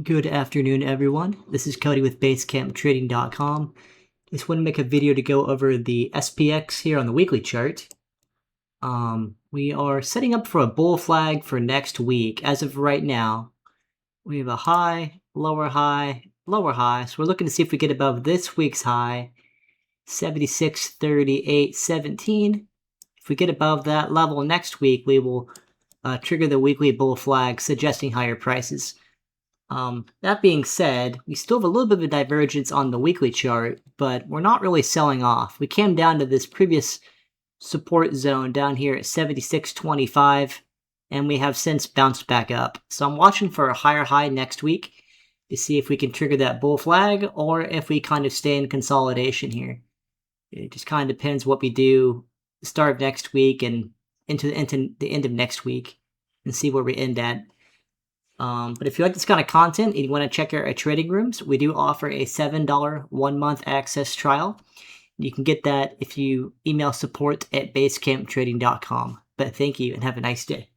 Good afternoon, everyone. This is Cody with BasecampTrading.com. Just want to make a video to go over the SPX here on the weekly chart. We are setting up for a bull flag for next week. As of right now, we have a high, lower high, lower high. So we're looking to see if we get above this week's high, 76.38.17. If we get above that level next week, we will trigger the weekly bull flag, suggesting higher prices. That being said, we still have a little bit of a divergence on the weekly chart, but we're not really selling off. We came down to this previous support zone down here at 76.25, and we have since bounced back up. So I'm watching for a higher high next week to see if we can trigger that bull flag or if we kind of stay in consolidation here. It just kind of depends what we do the start of next week and into the end of next week and see where we end at. But if you like this kind of content and you want to check out our trading rooms, we do offer a $7 1-month access trial. You can get that if you email support@basecamptrading.com. But thank you and have a nice day.